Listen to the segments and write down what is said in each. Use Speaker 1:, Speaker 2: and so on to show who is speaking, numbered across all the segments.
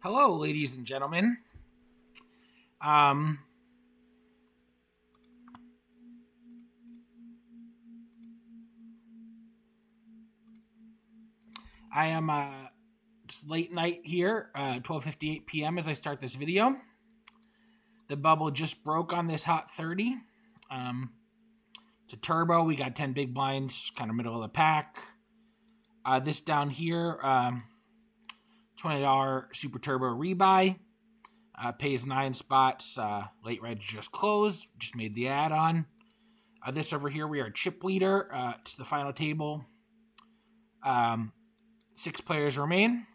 Speaker 1: Hello, ladies and gentlemen. Um, I am it's late night here, 12:58 p.m. as I start this video. The bubble just broke on this hot 30. Um, it's a turbo. We got 10 big blinds, kind of middle of the pack. This down here, $20 super turbo rebuy. Pays 9 spots. Late reg just closed. Just made the add on. This over here, we are chip leader. It's the final table. 6 players remain.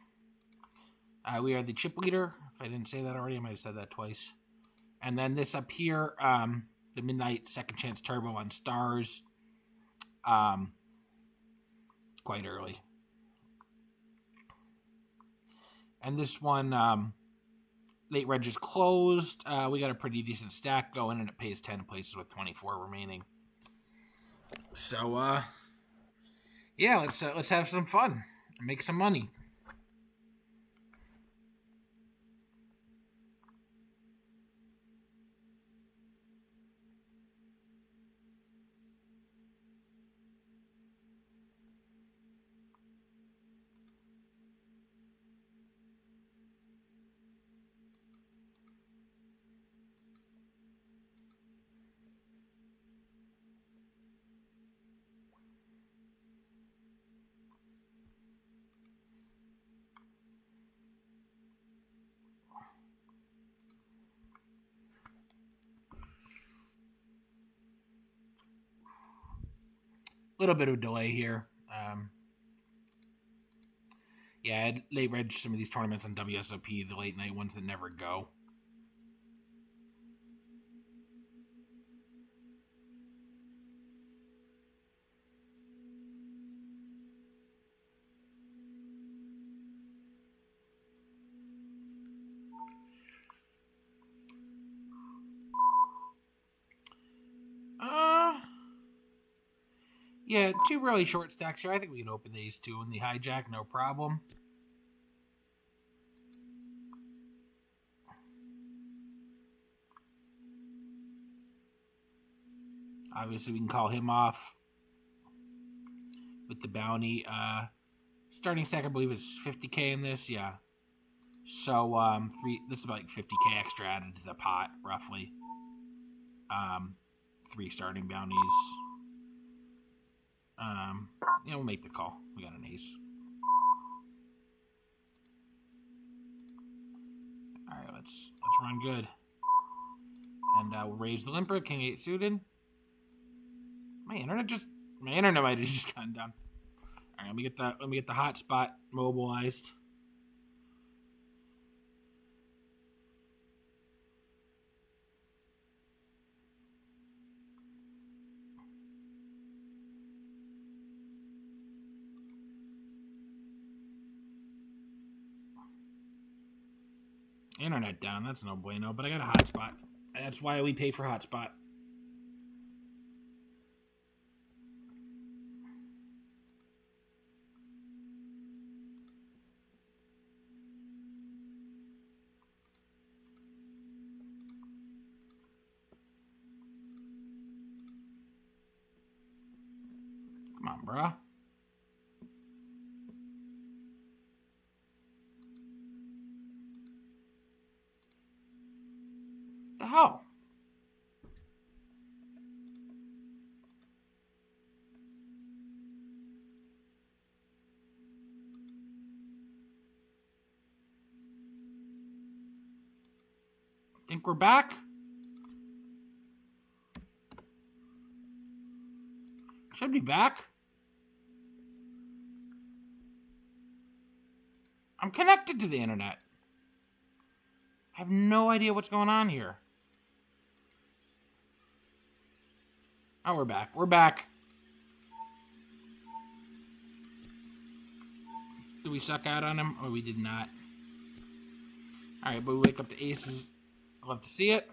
Speaker 1: We are the chip leader. If I didn't say that already, I might have said that twice. And then this up here, the Midnight Second Chance Turbo on Stars. Um, quite early. And this one, late reg is closed. We got a pretty decent stack going, and it pays 10 places with 24 remaining. So, yeah, let's have some fun and make some money. A little bit of delay here. Yeah, I late reg some of these tournaments on WSOP, the late night ones that never go. Uh, yeah, two really short stacks here. I think we can open these two in the hijack, no problem. Obviously, we can call him off with the bounty. Starting stack, I believe, is 50K in this. Yeah. So, this is about like 50K extra added to the pot, roughly. Um, 3 starting bounties. We'll make the call. We got an ace. All right, let's run good. And we'll raise the limper. King 8 suited. My internet might have just gone down. All right, let me get the hotspot mobilized. Internet down. That's no bueno. But I got a hotspot. That's why we pay for hotspot. Come on, bruh. The hell? Think we're back? Should be back. I'm connected to the internet. I have no idea what's going on here. Oh, we're back. We're back. Did we suck out on him? Oh, we did not. All right, but we wake up to aces. Love to see it.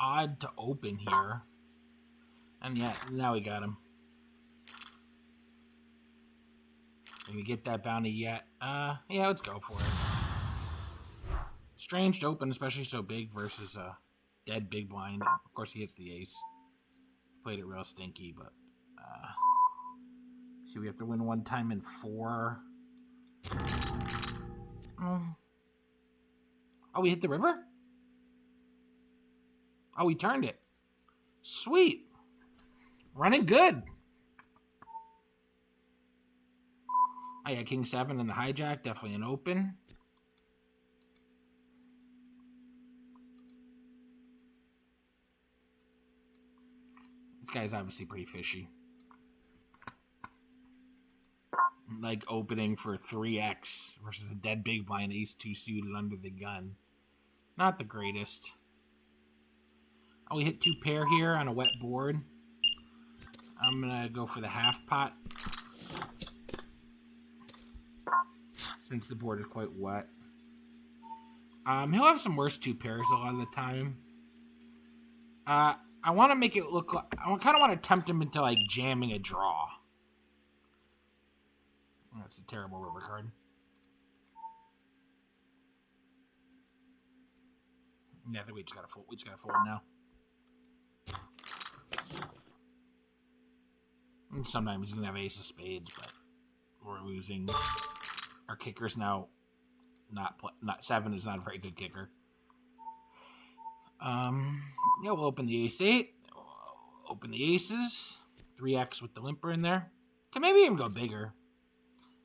Speaker 1: odd to open here. And yeah, now we got him. Can we get that bounty yet? Yeah, let's go for it. Strange to open, especially so big versus a dead big blind. Of course, he hits the ace. Played it real stinky, but see, we have to win one time in 4. Oh, we hit the river? Oh, we turned it. Sweet. Running good. Oh, yeah, King 7 and the hijack. Definitely an open. This guy's obviously pretty fishy. Like opening for 3x versus a dead big blind ace 2 suited under the gun. Not the greatest. Oh, we hit 2 pair here on a wet board. I'm going to go for the half pot. Since the board is quite wet. He'll have some worse 2 pairs a lot of the time. I want to make it look like... I kind of want to tempt him into, like, jamming a draw. That's a terrible river card. Yeah, I think we just gotta fold. We just gotta fold now. And sometimes he's gonna have ace of spades, but we're losing. Our kicker's now not 7 is not a very good kicker. Yeah, we'll open the ace 8. Open the aces. 3x with the limper in there. Can maybe even go bigger.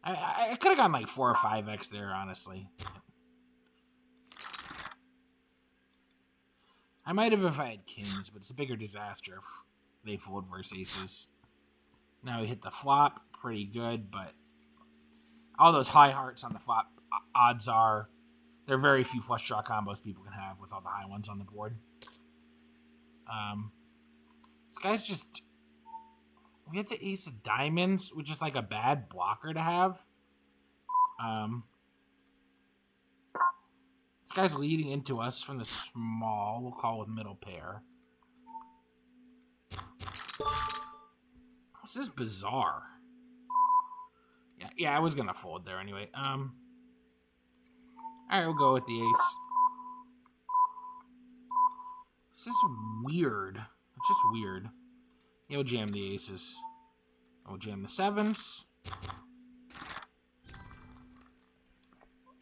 Speaker 1: I could have gone like 4 or 5x there, honestly. I might have if I had kings, but it's a bigger disaster if they fold versus aces. Now we hit the flop, pretty good, but all those high hearts on the flop, odds are there are very few flush draw combos people can have with all the high ones on the board. This guy's just... We have the ace of diamonds, which is like a bad blocker to have. This guy's leading into us from the small. We'll call with middle pair. This is bizarre. Yeah, I was gonna fold there anyway. Alright, we'll go with the ace. This is weird. It's just weird. You'll jam the aces. We'll jam the 7s.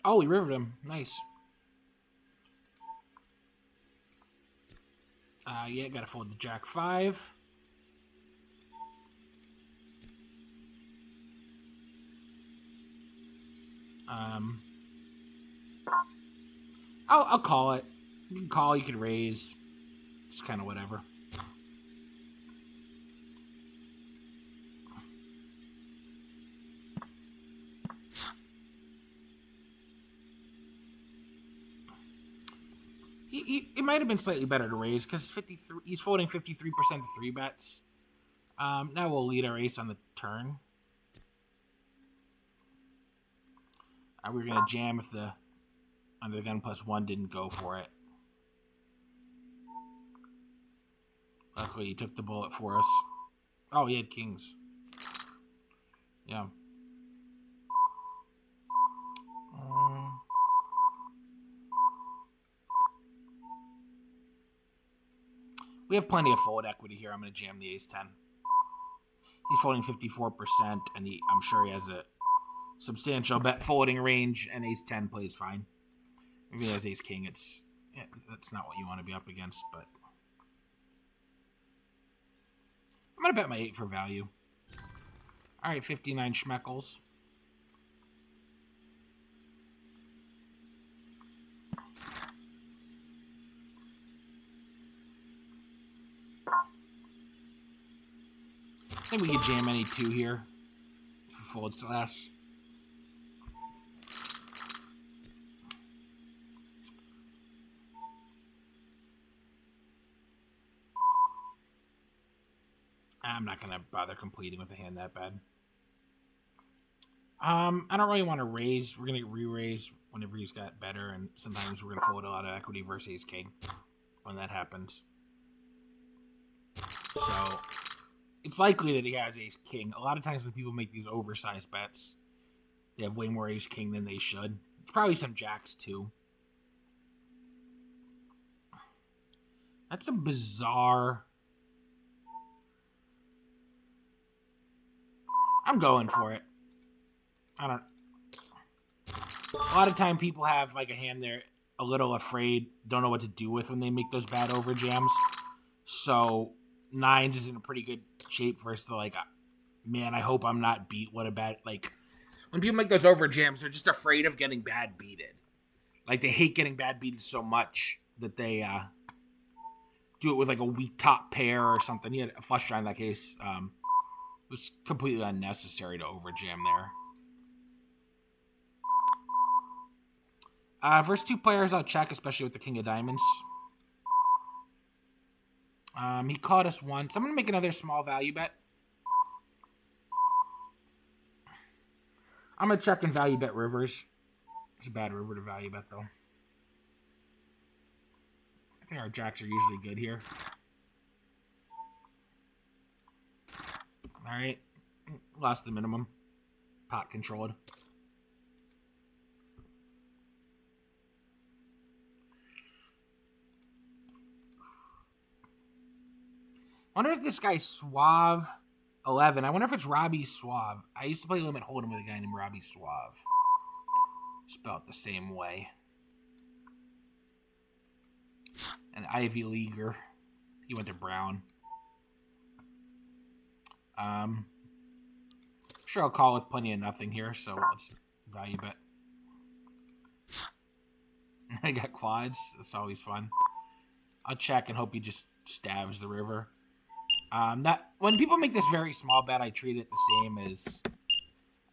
Speaker 1: Oh, we rivered him. Nice. Yeah, gotta fold the jack 5. I'll call it. You can call, you can raise. It's kind of whatever. It might have been slightly better to raise because he's folding 53% of 3 bets. Now we'll lead our ace on the turn. We're going to jam if the under the gun +1 didn't go for it. Luckily, he took the bullet for us. Oh, he had kings. Yeah. We have plenty of fold equity here. I'm going to jam the ace 10. He's folding 54%, and I'm sure he has a substantial bet folding range, and ace 10 plays fine. If he has ace king, that's not what you want to be up against, but I'm going to bet my 8 for value. All right, 59 schmeckles. I think we could jam any 2 here if it folds to last. I'm not going to bother completing with a hand that bad. I don't really want to raise. We're going to re-raise whenever he's got better, and sometimes we're going to fold a lot of equity versus ace king when that happens. So it's likely that he has ace king. A lot of times when people make these oversized bets, they have way more ace king than they should. It's probably some jacks too. That's a bizarre. I'm going for it. I don't. A lot of time people have like a hand they're a little afraid, don't know what to do with when they make those bad over jams. So nines is in a pretty good shape versus the like, man, I hope I'm not beat. What a bad, like, when people make those over jams, they're just afraid of getting bad beaten. Like, they hate getting bad beaten so much that they do it with like a weak top pair or something. He had a flush draw in that case. It was completely unnecessary to over jam there. First two players I'll check, especially with the king of diamonds. He caught us once. I'm going to make another small value bet. I'm going to check and value bet rivers. It's a bad river to value bet, though. I think our jacks are usually good here. All right. Lost the minimum. Pot controlled. Wonder if this guy's Suave 11. I wonder if it's Robbie Suave. I used to play Limit Hold'em with a guy named Robbie Suave. Spelled the same way. An Ivy Leaguer. He went to Brown. Sure I'll call with plenty of nothing here, so let's value bet. I got quads. That's always fun. I'll check and hope he just stabs the river. When people make this very small bet, I treat it the same as...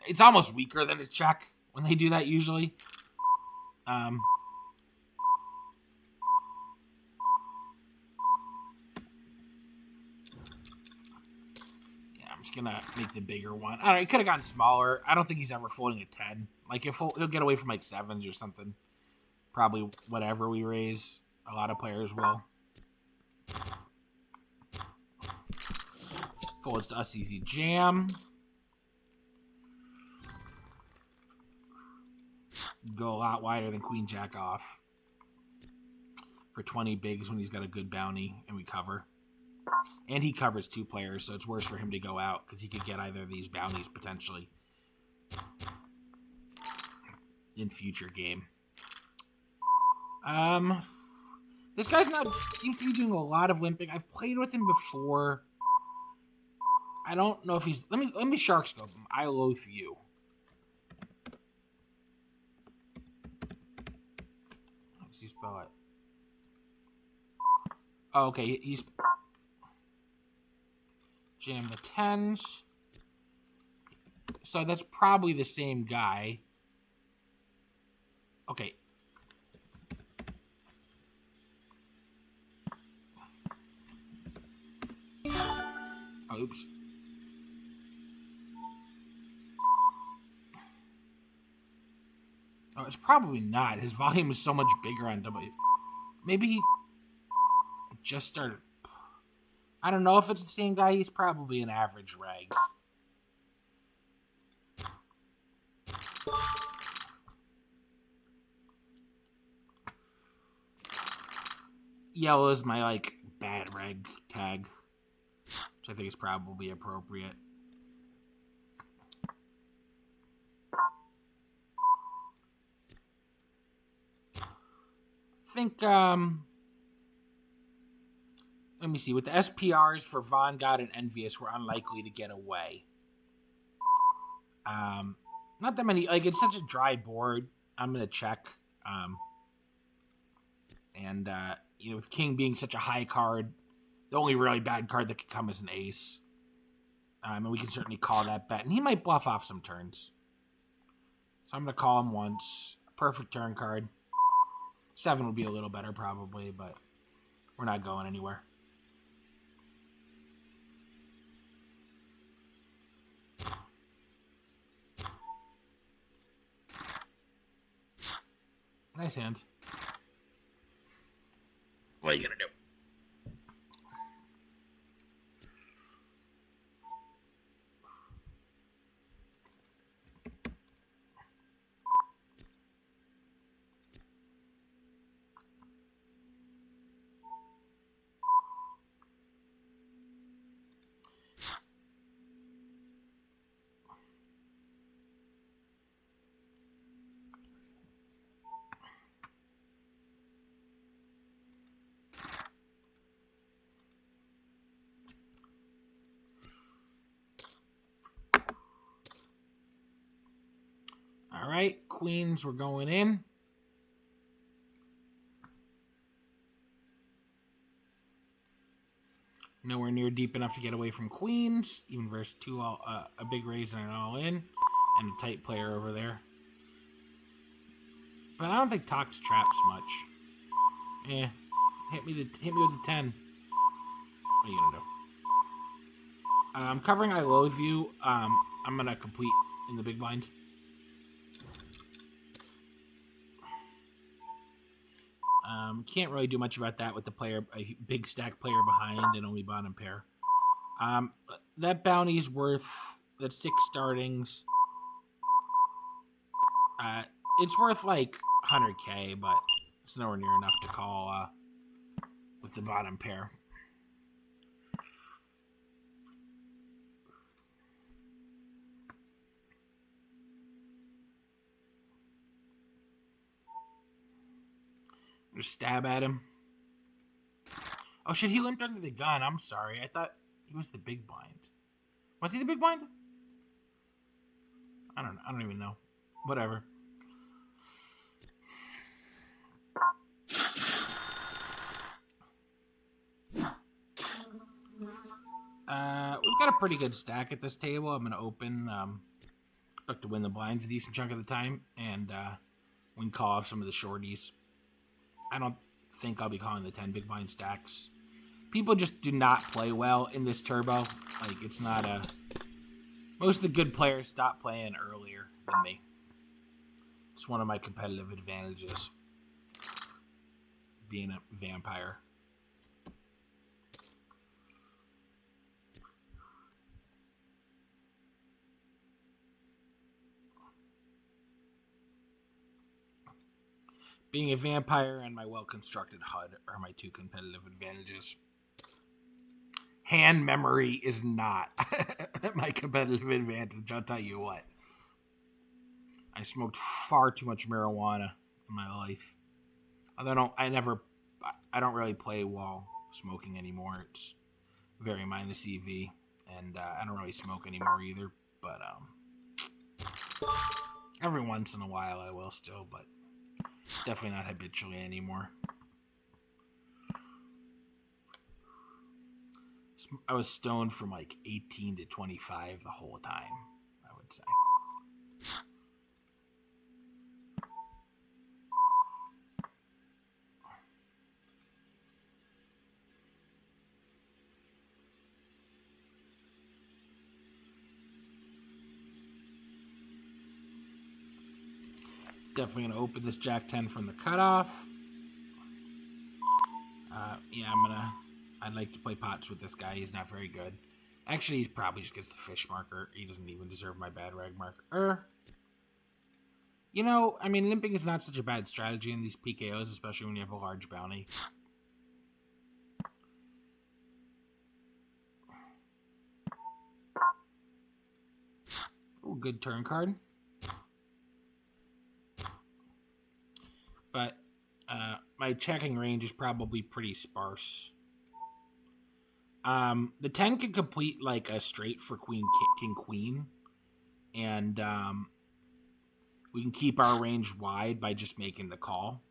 Speaker 1: It's almost weaker than a check when they do that usually. Yeah, I'm just gonna make the bigger one. I don't know, he could have gone smaller. I don't think he's ever folding a 10. Like, if he'll get away from like 7s or something. Probably whatever we raise. A lot of players will. Folds to us, easy jam. Go a lot wider than queen jack off. For 20 bigs when he's got a good bounty and we cover. And he covers 2 players, so it's worse for him to go out because he could get either of these bounties potentially in future game. This guy's seems to be doing a lot of limping. I've played with him before. I don't know if he's... Let me shark scope him. I loathe you. How does he spell it? Oh, okay, he's... Jam the 10s. So that's probably the same guy. Okay. Oh, oops. Oh, it's probably not. His volume is so much bigger on W. Maybe he just started. I don't know if it's the same guy. He's probably an average reg. Yellow is my, like, bad reg tag, which I think is probably appropriate. I think, let me see. With the SPRs for Von God and Envious, we're unlikely to get away. Not that many. Like, it's such a dry board. I'm going to check. You know, with King being such a high card, the only really bad card that could come is an ace. And we can certainly call that bet. And he might bluff off some turns. So I'm going to call him once. Perfect turn card. 7 would be a little better probably, but we're not going anywhere. Nice hand. What are you going to do? right, queens, we're going in. Nowhere near deep enough to get away from queens, even versus a big raise and an all in, and a tight player over there. But I don't think Tox traps much. Hit me with the 10. What are you gonna do? I'm covering I Loathe You. I'm gonna complete in the big blind. Can't really do much about that with a big stack player behind and only bottom pair. That bounty's worth, that's 6 startings. It's worth like 100k, but it's nowhere near enough to call with the bottom pair. Just stab at him. Oh shit, he limped under the gun. I'm sorry. I thought he was the big blind. Was he the big blind? I don't even know. Whatever. We've got a pretty good stack at this table. I'm going to open. Expect to win the blinds a decent chunk of the time. And win call off some of the shorties. I don't think I'll be calling the 10 big blind stacks. People just do not play well in this turbo. Like, it's not a... Most of the good players stop playing earlier than me. It's one of my competitive advantages. Being a vampire. Being a vampire and my well-constructed HUD are my 2 competitive advantages. Hand memory is not my competitive advantage, I'll tell you what. I smoked far too much marijuana in my life. I don't really play while smoking anymore. It's very minus EV, and I don't really smoke anymore either, but every once in a while I will still, but definitely not habitually anymore. I was stoned from like 18 to 25 the whole time, I would say. Definitely going to open this Jack 10 from the cutoff. I'd like to play pots with this guy. He's not very good. Actually, he probably just gets the fish marker. He doesn't even deserve my bad rag marker. You know, I mean, limping is not such a bad strategy in these PKOs, especially when you have a large bounty. Oh, good turn card. But my checking range is probably pretty sparse. The 10 can complete like a straight for queen, king, queen. And we can keep our range wide by just making the call.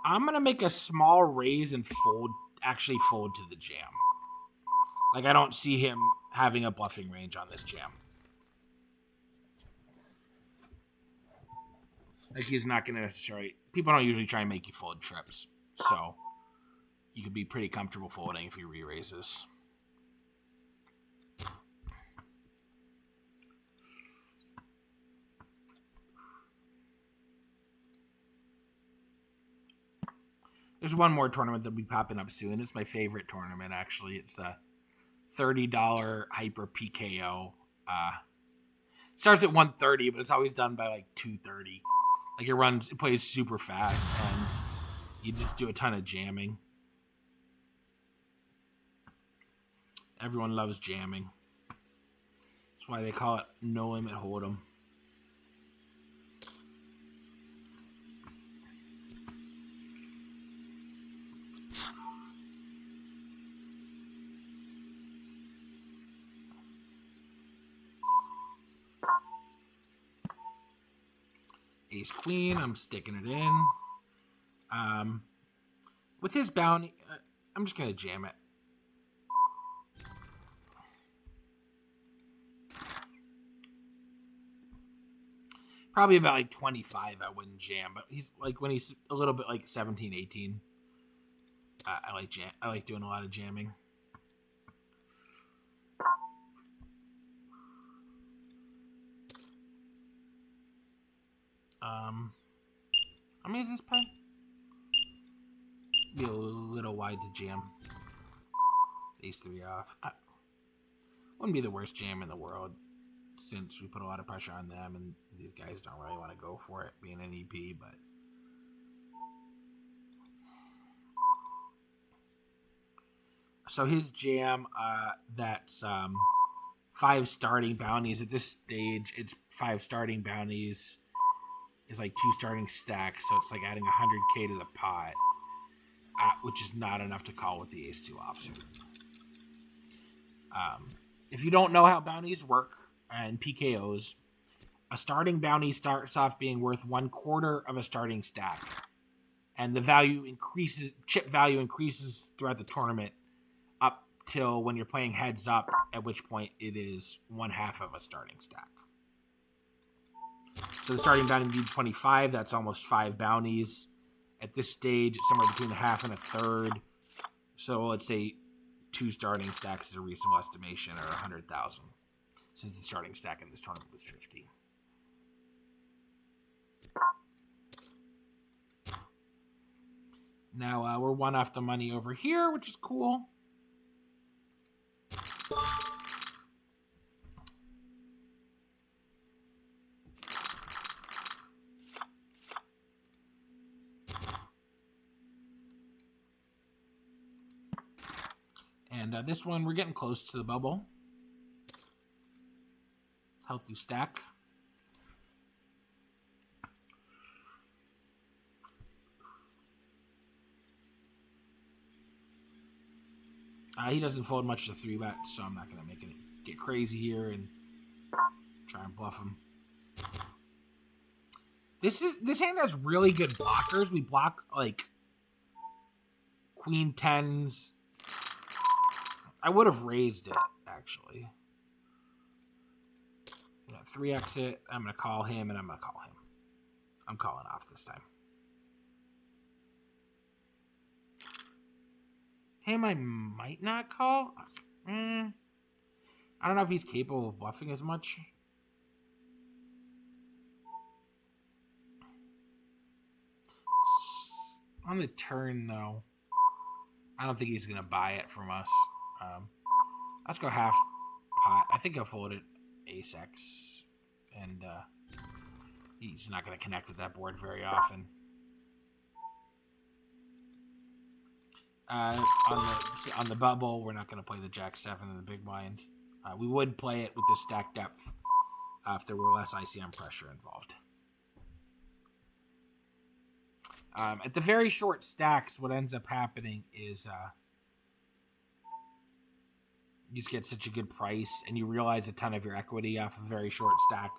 Speaker 1: I'm going to make a small raise and actually fold to the jam. Like, I don't see him having a bluffing range on this jam. Like, he's not going to necessarily... People don't usually try and make you fold trips. So, you could be pretty comfortable folding if he re-raises. There's one more tournament that'll be popping up soon. It's my favorite tournament, actually. It's the $30 Hyper PKO. Starts at 1:30, but it's always done by like 2:30. Like it plays super fast, and you just do a ton of jamming. Everyone loves jamming. That's why they call it No Limit Hold'em. ace queen. I'm sticking it in. With his bounty, I'm just going to jam it. Probably about like 25 I wouldn't jam, but he's like when he's a little bit like 17, 18. I like doing a lot of jamming. How many is this play? Be a little wide to jam. Ace 3 off. Wouldn't be the worst jam in the world, since we put a lot of pressure on them, and these guys don't really want to go for it, being an EP, but... So his jam, that's 5 starting bounties. At this stage, it's 5 starting bounties. It's like 2 starting stacks, so it's like adding 100k to the pot, which is not enough to call with the ace-2 offsuit. If you don't know how bounties work and PKOs, a starting bounty starts off being worth 1/4 of a starting stack, and the value increases, chip value increases throughout the tournament up till when you're playing heads up, at which point it is 1/2 of a starting stack. So the starting bounty would be 25. That's almost 5 bounties. At this stage, it's somewhere between a half and a third. So let's say 2 starting stacks is a reasonable estimation, or 100,000, since the starting stack in this tournament was 50. Now we're 1 off the money over here, which is cool. And this one, we're getting close to the bubble. Healthy stack. He doesn't fold much to 3-bet, so I'm not going to make it get crazy here and try and bluff him. This hand has really good blockers. We block like queen 10s. I would have raised it, actually. 3x it. I'm going to call him, and I'm going to call him. I'm calling off this time. Him, I might not call. I don't know if he's capable of bluffing as much. On the turn, though, I don't think he's going to buy it from us. Let's go half pot. I think he'll fold it ace-x. And he's not going to connect with that board very often. On the bubble, we're not going to play the jack-7 in the big blind. We would play it with the stack depth if there were less ICM pressure involved. At the very short stacks, what ends up happening is you just get such a good price, and you realize a ton of your equity off a very short stack.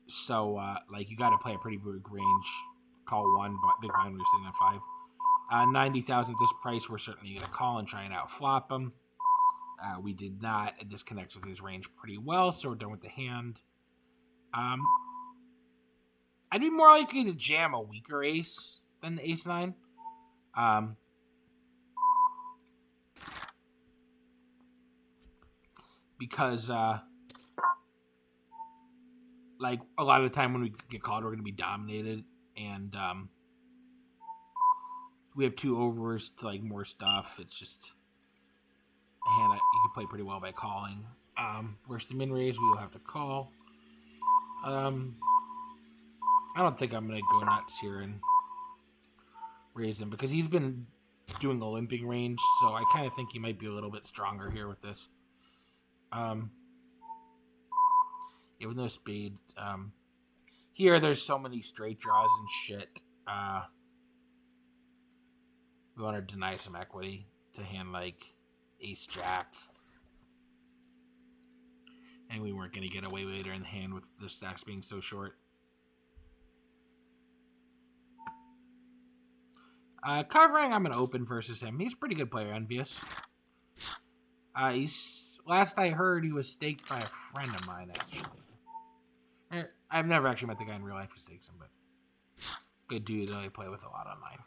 Speaker 1: So, like, you got to play a pretty big range. Call 1, but big blind, we're sitting at 5. 90,000 at this price, we're certainly going to call and try and outflop him. We did not, and this connects with his range pretty well, so we're done with the hand. I'd be more likely to jam a weaker ace than the ace-9. Because, like, a lot of the time when we get called, we're going to be dominated, and we have 2 overs to, like, more stuff. It's just a hand you can play pretty well by calling. Versus the min-raise, we will have to call. I don't think I'm going to go nuts here and raise him, because he's been doing a limping range, so I kind of think he might be a little bit stronger here with this. Yeah, with no spade. Here, there's so many straight draws and shit. We want to deny some equity to hand like ace-jack. And we weren't going to get away later in the hand with the stacks being so short. Covering, I'm going to open versus him. He's a pretty good player, Envious. Last I heard, he was staked by a friend of mine, actually. I've never actually met the guy in real life who stakes him, but good dude that I play with a lot online.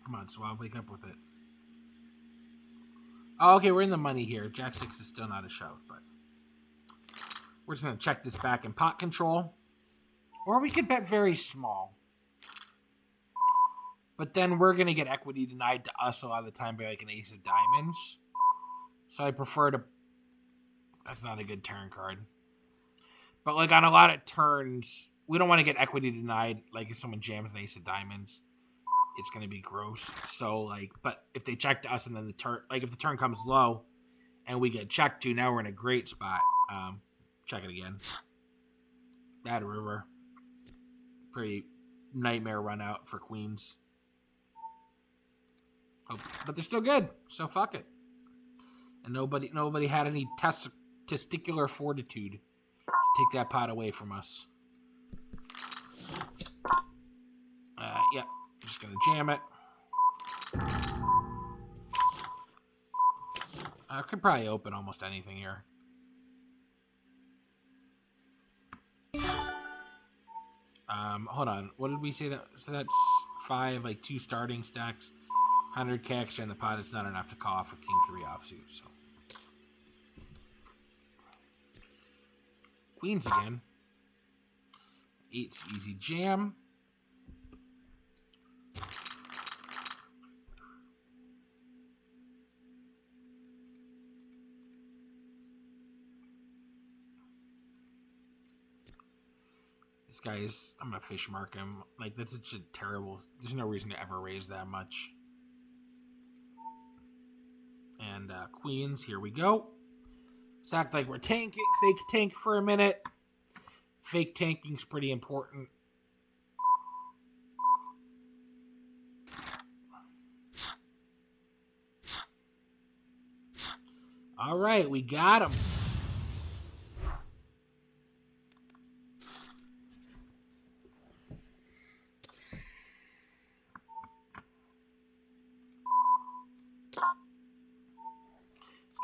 Speaker 1: Come on, Swab, wake up with it. Oh, okay, we're in the money here. Jack 6 is still not a shove, but we're just going to check this back in pot control. Or we could bet very small. But then we're going to get equity denied to us a lot of the time by like an ace of diamonds. So I prefer to... That's not a good turn card. But like on a lot of turns, we don't want to get equity denied. Like if someone jams an ace of diamonds, it's going to be gross. So like, but if they check to us and then the turn, like if the turn comes low and we get checked to, now we're in a great spot. Check it again. Bad river. Pretty nightmare run out for queens. Oh, but they're still good, so fuck it. And nobody had any testicular fortitude to take that pot away from us. Yep, just gonna jam it. I could probably open almost anything here. Hold on. What did we say that? So that's 5, like 2 starting stacks. 100k extra in the pot. It's not enough to call off with King 3 offsuit. So queens again. 8's easy jam. This guy is... I'm gonna fish mark him. Like that's such a terrible... There's no reason to ever raise that much. And queens, here we go. Let's act like we're tanking. Fake tank for a minute. Fake tanking's pretty important. All right, we got him.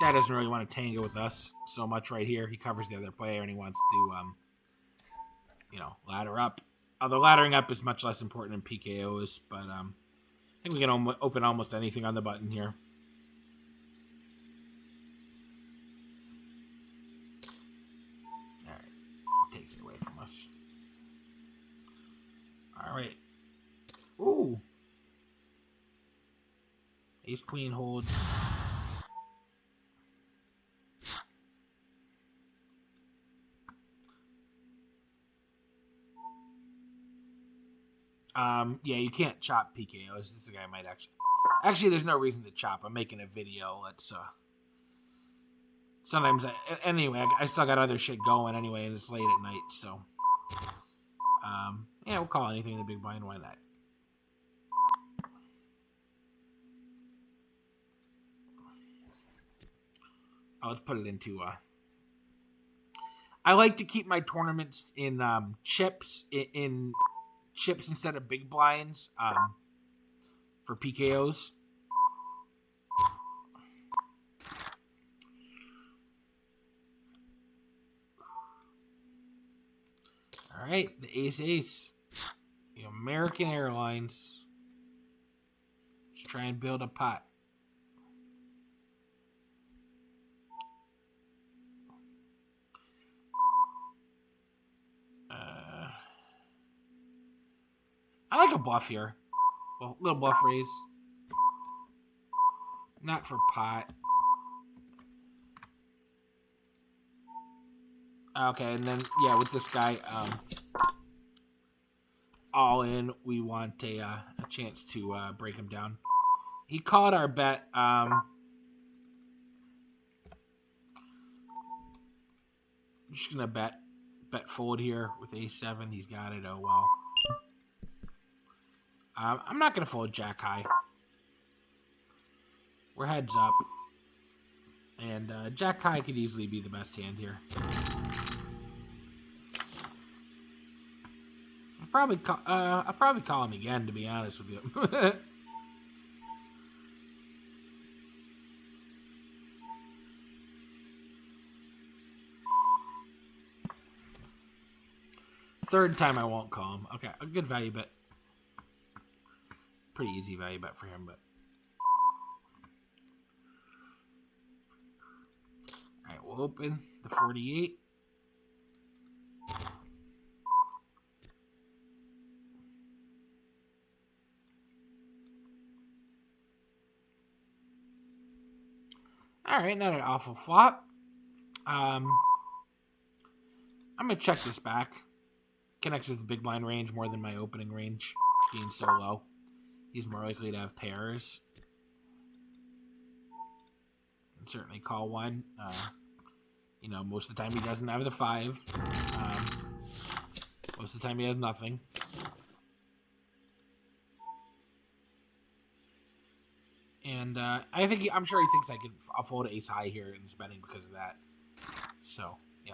Speaker 1: Guy doesn't really want to tango with us so much right here. He covers the other player and he wants to, ladder up. Although laddering up is much less important in PKOs, but I think we can open almost anything on the button here. All right, takes it away from us. All right. Ooh. Ace Queen holds. Yeah, you can't chop PKOs. This guy might actually, there's no reason to chop. I'm making a video. Let's, sometimes, anyway, I still got other shit going anyway, and it's late at night, so, yeah, we'll call anything in the big blind. Why not? Let's put it into, I like to keep my tournaments in, chips, in chips instead of big blinds for PKOs. All right, the ace. The American Airlines. Let's try and build a pot. I like a bluff here. Well, little bluff raise. Not for pot. Okay, and then, yeah, with this guy, all in, we want a chance to break him down. He called our bet. I'm just going to bet fold here with ace-7. He's got it. Oh, well. I'm not going to fold jack high. We're heads up. And jack high could easily be the best hand here. I'll probably call him again, to be honest with you. Third time I won't call him. Okay, a good value bet. Pretty easy value bet for him, but. Alright, we'll open the 48. Alright, not an awful flop. I'm going to check this back. Connects with the big blind range more than my opening range, being so low. He's more likely to have pairs. And certainly call one. Most of the time he doesn't have the 5. Most of the time he has nothing. And I'm sure he thinks I'll fold ace high here and he's betting because of that. So, yeah.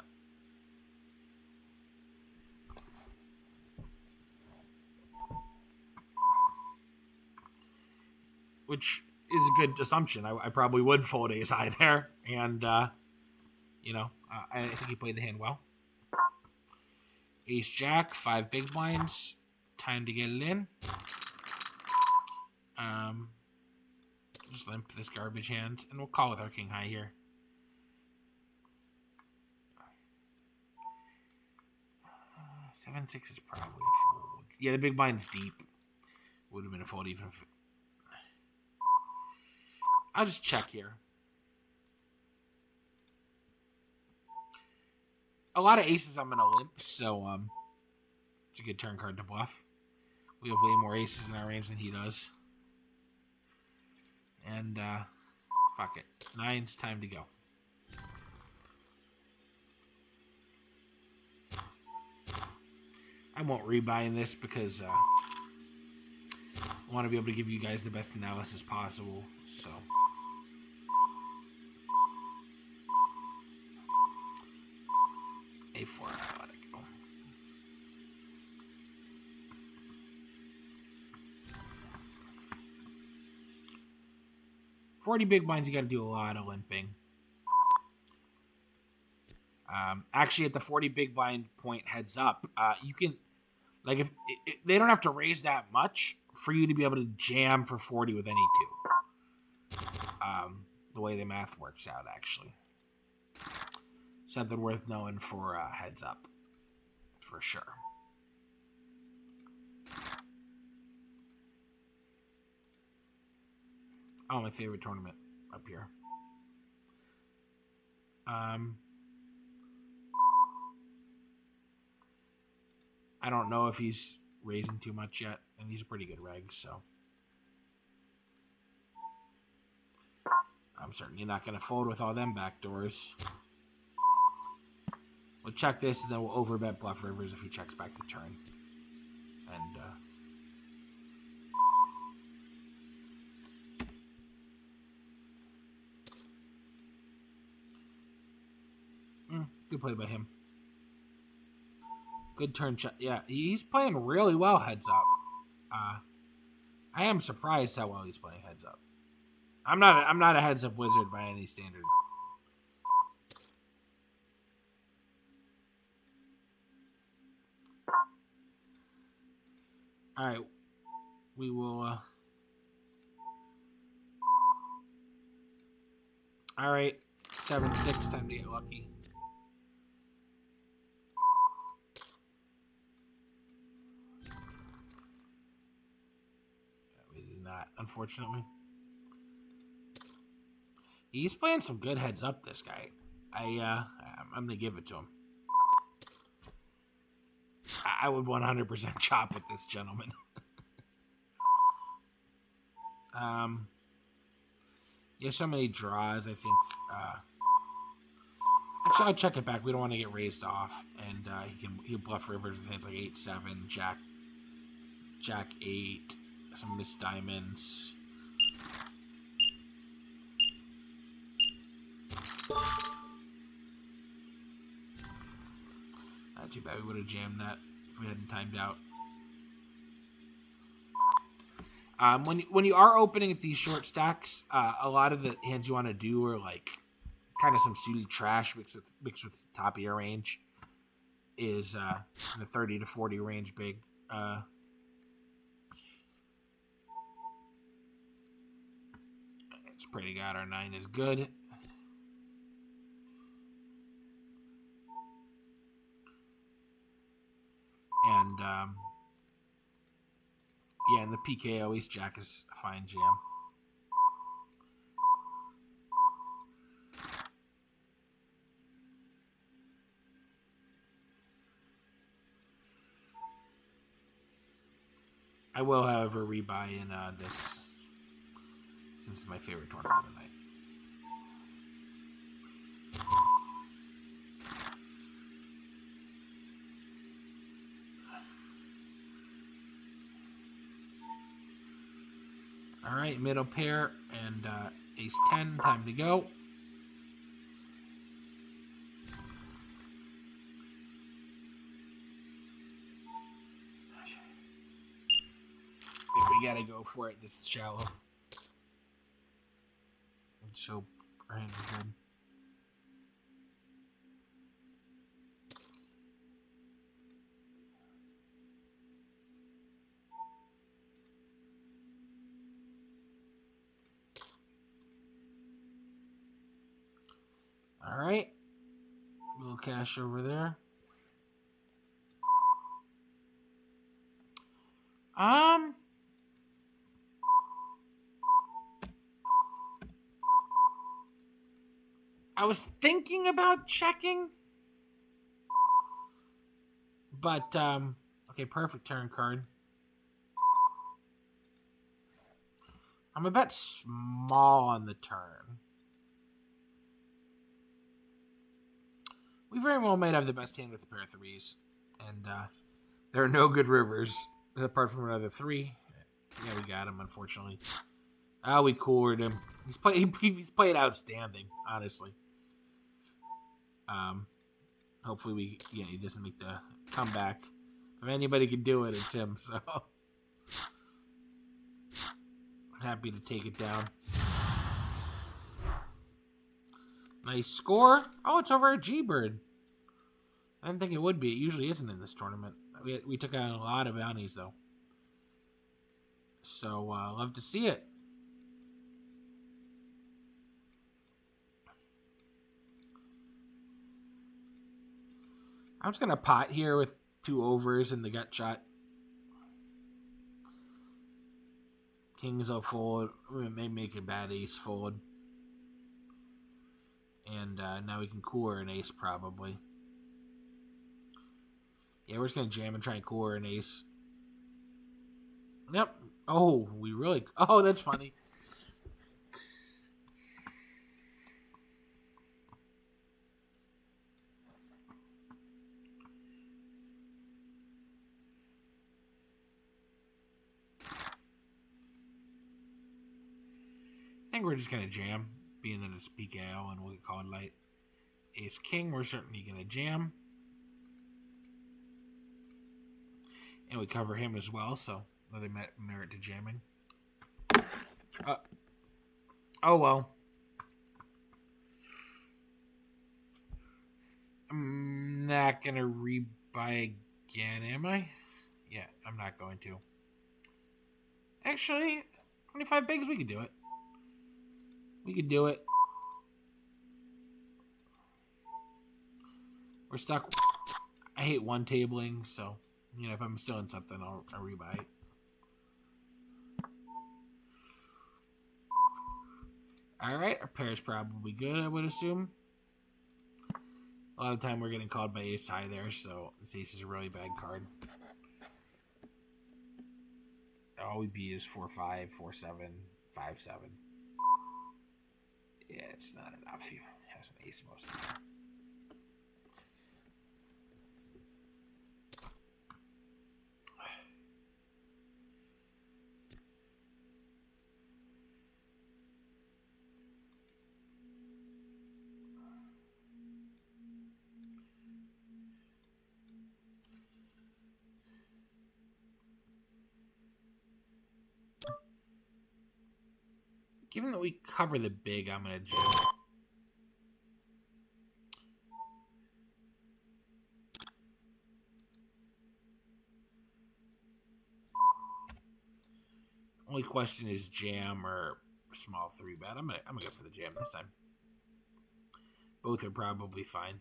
Speaker 1: Which is a good assumption. I probably would fold ace high there. And, I think he played the hand well. Ace jack, 5 big blinds. Time to get it in. Just limp this garbage hand, and we'll call with our king high here. Uh, 7-6 is probably a fold. Yeah, the big blind's deep. Would have been a fold even if... I'll just check here. A lot of aces I'm going to limp, so it's a good turn card to bluff. We have way more aces in our range than he does. And, fuck it. 9's time to go. I won't rebuy in this because I want to be able to give you guys the best analysis possible, so... A4, I let it go. 40 big blinds, you got to do a lot of limping. Actually, at the 40 big blind point heads up, you can, like, if they don't have to raise that much for you to be able to jam for 40 with any two. The way the math works out, actually. Something worth knowing for heads up, for sure. Oh, my favorite tournament up here. I don't know if he's raising too much yet, and he's a pretty good reg, so. I'm certainly not going to fold with all them backdoors. We'll check this, and then we'll overbet bluff rivers if he checks back the turn. And, good play by him. Good turn check. Yeah, he's playing really well heads up. I am surprised how well he's playing heads up. I'm not a heads up wizard by any standard. All right, we will. All right, 7-6. Time to get lucky. We did not, unfortunately. He's playing some good heads up. This guy, I'm gonna give it to him. I would 100% chop with this gentleman. Yeah, so many draws, I think. Actually, I'll check it back. We don't want to get raised off. And he'll bluff rivers with hands like 8-7, Jack 8, some missed diamonds. Not too bad. We would have jammed that if we hadn't timed out. When you are opening up these short stacks, a lot of the hands you want to do are like kind of some suited trash mixed with top of your range. Is in the 30 to 40 range big. It's pretty good. Our 9 is good. And yeah, in the PKO, Ace Jack is a fine jam. I will, however, rebuy in this, since it's my favorite tournament of the night. All right, middle pair and ace 10, time to go. We gotta go for it. This is shallow. It's so brand good. All right, a little cash over there. I was thinking about checking, but okay, perfect turn card. I'm a bit small on the turn. We very well might have the best hand with a pair of threes, and there are no good rivers apart from another 3. Yeah, we got him, unfortunately. We coolered him. He's played outstanding, honestly. Hopefully he doesn't make the comeback. If anybody can do it, it's him. So happy to take it down. Nice score. Oh, it's over a G-Bird. I didn't think it would be. It usually isn't in this tournament. We took out a lot of bounties, though. So, love to see it. I'm just going to pot here with 2 overs and the gut shot. Kings will fold. We may make a bad ace fold. And now we can cooler an ace, probably. Yeah, we're just going to jam and try and cooler an ace. Yep. Oh, we really... Oh, that's funny. I think we're just going to jam, being that it's PKO and we'll get called light. Ace King, we're certainly going to jam. And we cover him as well, so another merit to jamming. Oh, well. I'm not going to rebuy again, am I? Yeah, I'm not going to. Actually, 25 bigs, we could do it. We could do it. We're stuck. I hate one tabling, so, if I'm still in something, I'll rebuy it. Alright, our pair is probably good, I would assume. A lot of the time we're getting called by ace high there, so this ace is a really bad card. All we beat is 4-5, 4-7, 5-7. Yeah, it's not enough. He has an ace most of the time. Given that we cover the big, I'm going to jam. Only question is jam or small 3-bet. I'm gonna go for the jam this time. Both are probably fine.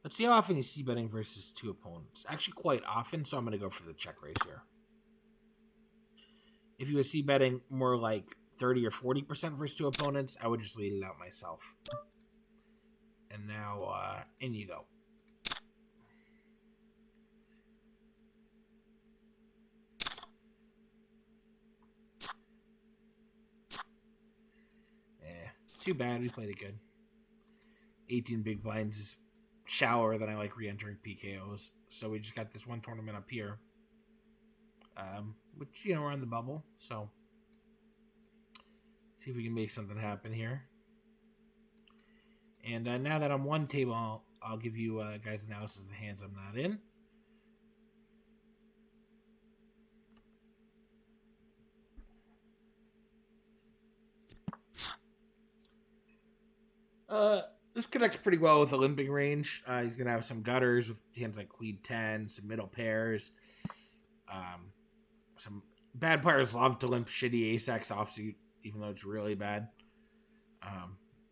Speaker 1: Let's see how often you see betting versus two opponents. Actually, quite often, so I'm going to go for the check raise here. If you would see betting more like 30 or 40% versus two opponents, I would just lead it out myself. And now, in you go. Too bad. We played it good. 18 big blinds is shallower than I like re-entering PKOs. So we just got this one tournament up here. Which, you know, we're on the bubble. So see if we can make something happen here. And now that I'm one table, I'll give you guys analysis of the hands I'm not in. This connects pretty well with the limping range. He's going to have some gutters with hands like Queen 10, some middle pairs. Some bad players love to limp shitty ace-x offsuit, even though it's really bad.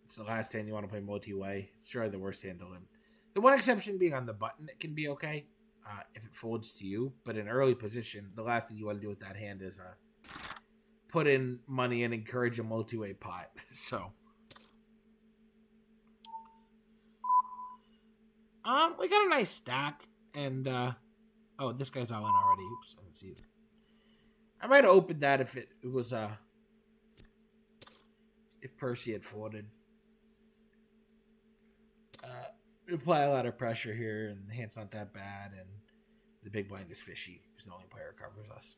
Speaker 1: It's the last hand you want to play multi-way. It's really the worst hand to limp. The one exception being on the button, it can be okay if it folds to you. But in early position, the last thing you want to do with that hand is put in money and encourage a multi-way pot. So... we got a nice stack, and, oh, this guy's all in already. Oops, I didn't see it. I might have opened that if it was, if Percy had folded. We apply a lot of pressure here, and the hand's not that bad, and the big blind is fishy, because the only player covers us.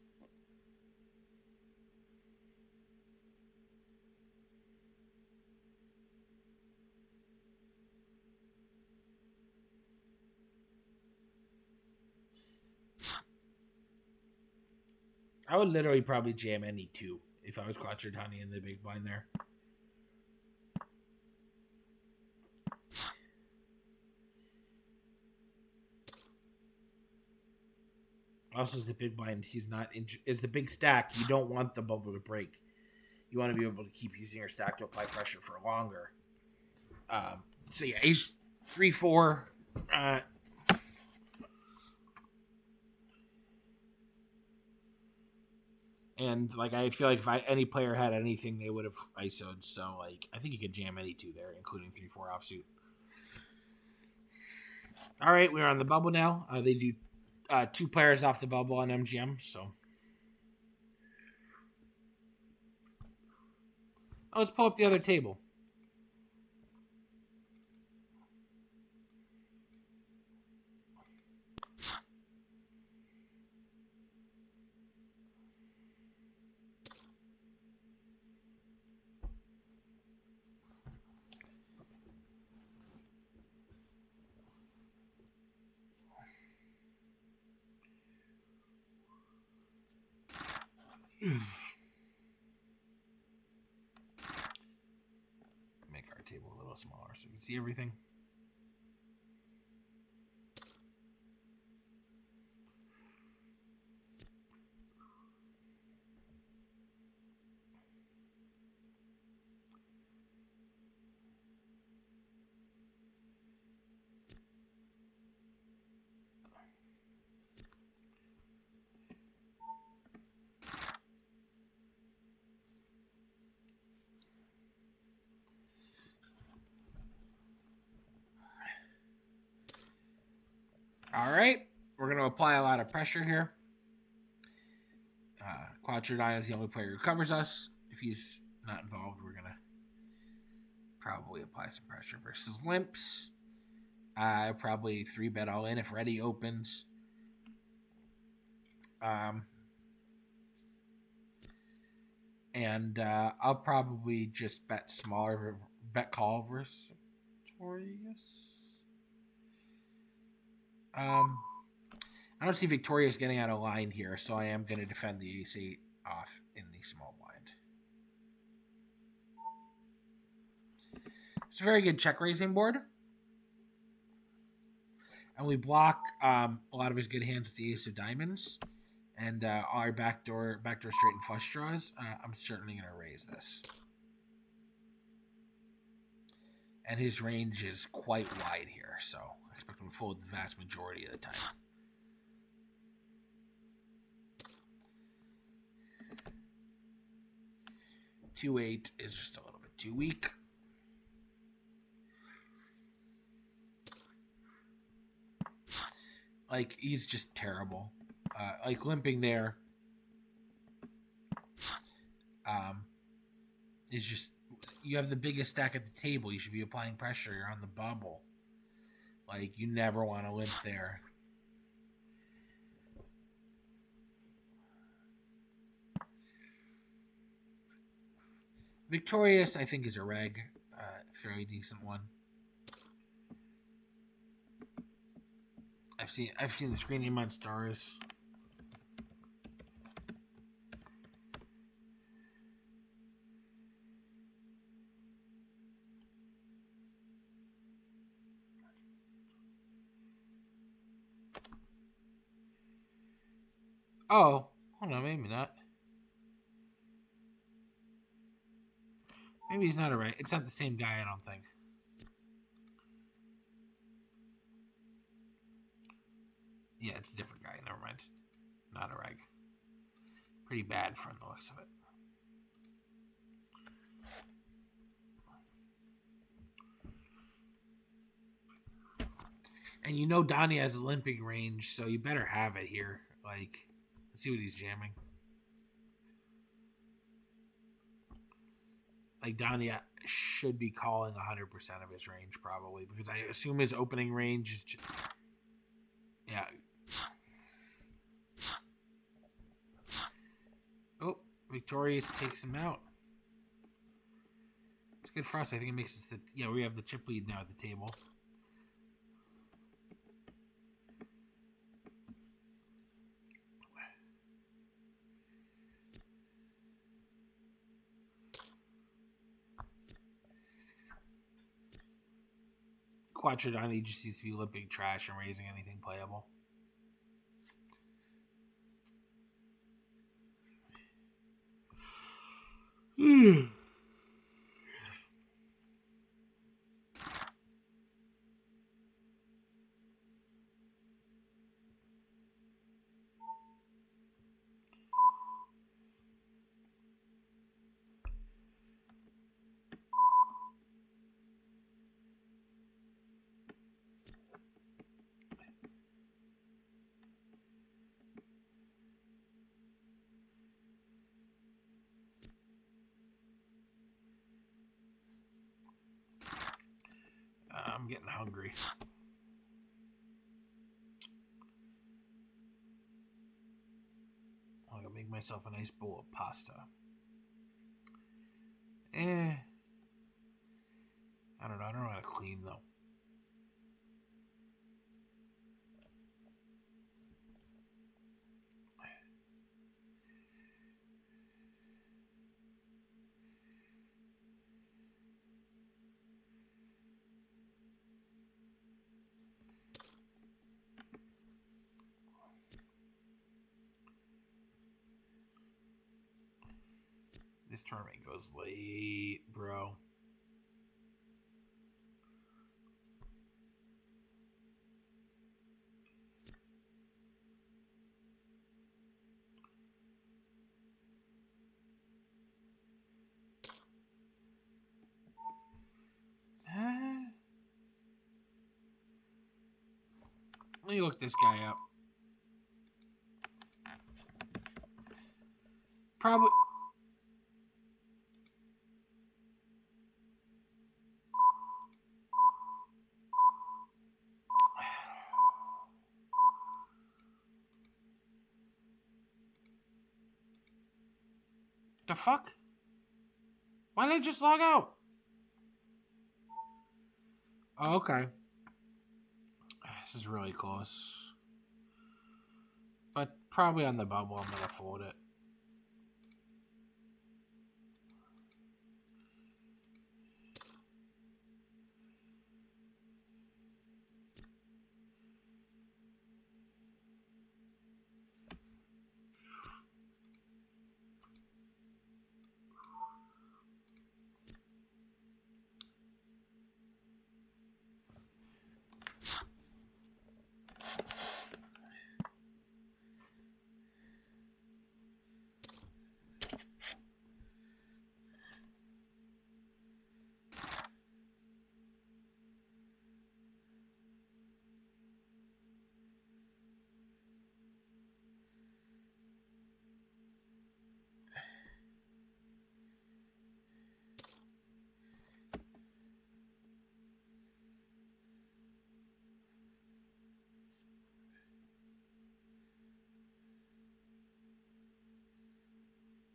Speaker 1: I would literally probably jam any two if I was Quattrotani in the big blind there. Also, is the big blind, he's not is the big stack. You don't want the bubble to break. You want to be able to keep using your stack to apply pressure for longer. So yeah, ace 3-4. And like I feel like if any player had anything, they would have ISO'd. So like I think you could jam any two there, including 3-4 offsuit. All right, we're on the bubble now. They do two players off the bubble on MGM. So let's pull up the other table. Make our table a little smaller so we can see everything. All right. We're going to apply a lot of pressure here. Quatrodon is the only player who covers us. If he's not involved, we're going to probably apply some pressure versus limps. Probably 3-bet all in if ready opens. And I'll probably just bet smaller, bet call versus Victorious. I don't see Victorious getting out of line here, so I am going to defend the ace-8 off in the small blind. It's a very good check raising board. And we block a lot of his good hands with the ace of diamonds. And our backdoor straight and flush draws. I'm certainly going to raise this. And his range is quite wide here, so I expect him to fold the vast majority of the time. Two 8 is just a little bit too weak. Like, he's just terrible. Like, limping there is just... You have the biggest stack at the table. You should be applying pressure. You're on the bubble. Like, you never want to limp there. Victorious, I think, is a reg. Fairly decent one. I've seen the screen name on Stars. Oh, hold on, maybe not. Maybe he's not a reg. It's not the same guy, I don't think. Yeah, it's a different guy. Never mind. Not a reg. Pretty bad from the looks of it. And you know Donnie has a limping range, so you better have it here. Like, let's see what he's jamming. Like, Donnie should be calling 100% of his range, probably, because I assume his opening range is just... Yeah. Oh, Victorious takes him out. It's good for us. I think it makes us... we have the chip lead now at the table. Quatrodon just needs to be limping trash and raising anything playable. I'm getting hungry. I'm gonna make myself a nice bowl of pasta. I don't know. I don't know how to clean though. This tournament goes late, bro. Let me look this guy up. Probably. The fuck? Why did I just log out? Oh, okay. This is really close. But probably on the bubble, I'm gonna fold it.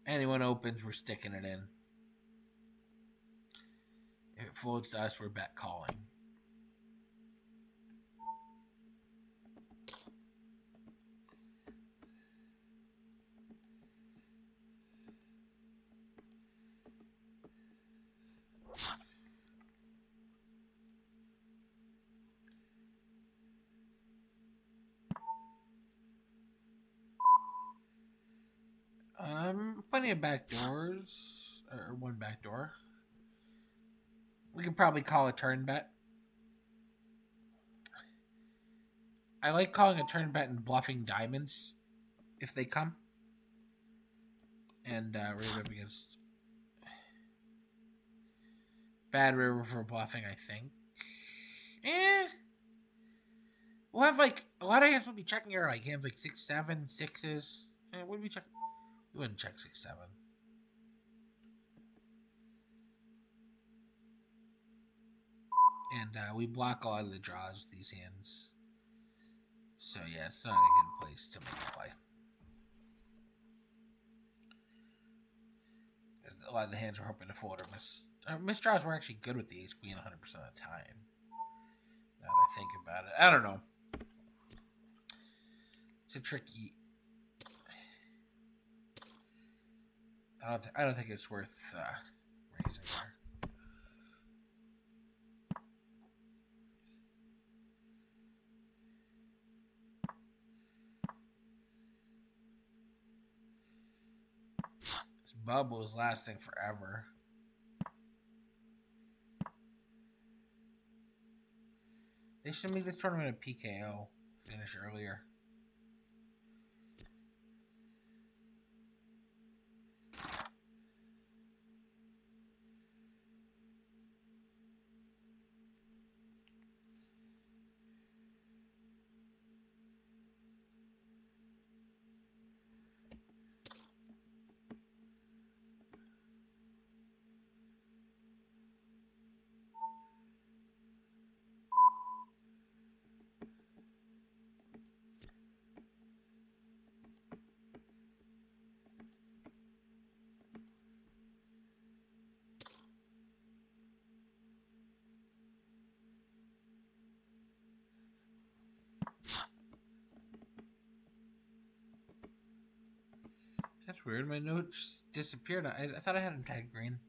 Speaker 1: Anyone opens, we're sticking it in. If it folds to us, we're bet calling. Plenty of back doors, or one back door. We could probably call a turn bet. I like calling a turn bet and bluffing diamonds if they come. And we're up against bad river for bluffing, I think. We'll have like a lot of hands will be checking here, like hands like 6, 7, 6s. What do we check? We wouldn't check 6, 7. And we block a lot of the draws with these hands. So yeah, it's not a good place to make a play. A lot of the hands we're hoping to fold or miss. Miss draws were actually good with the ace queen 100% of the time. Now that I think about it, I don't know. It's a tricky. I don't think it's worth raising there. This bubble is lasting forever. They should make this tournament a PKO. Finish earlier. That's weird. My notes disappeared. I thought I had them tagged green.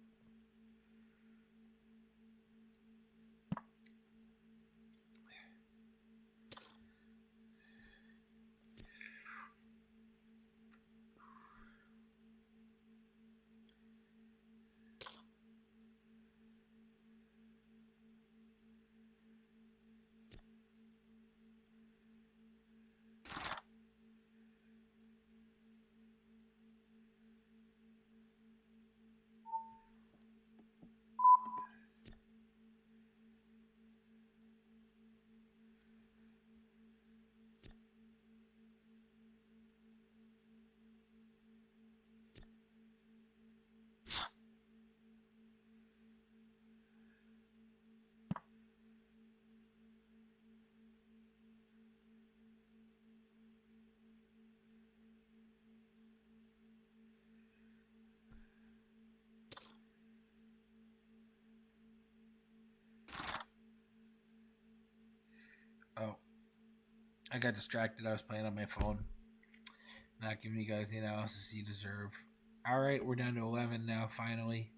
Speaker 1: I got distracted. I was playing on my phone. Not giving you guys the analysis you deserve. All right, we're down to 11 now, finally.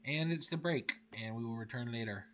Speaker 1: And it's the break, and we will return later.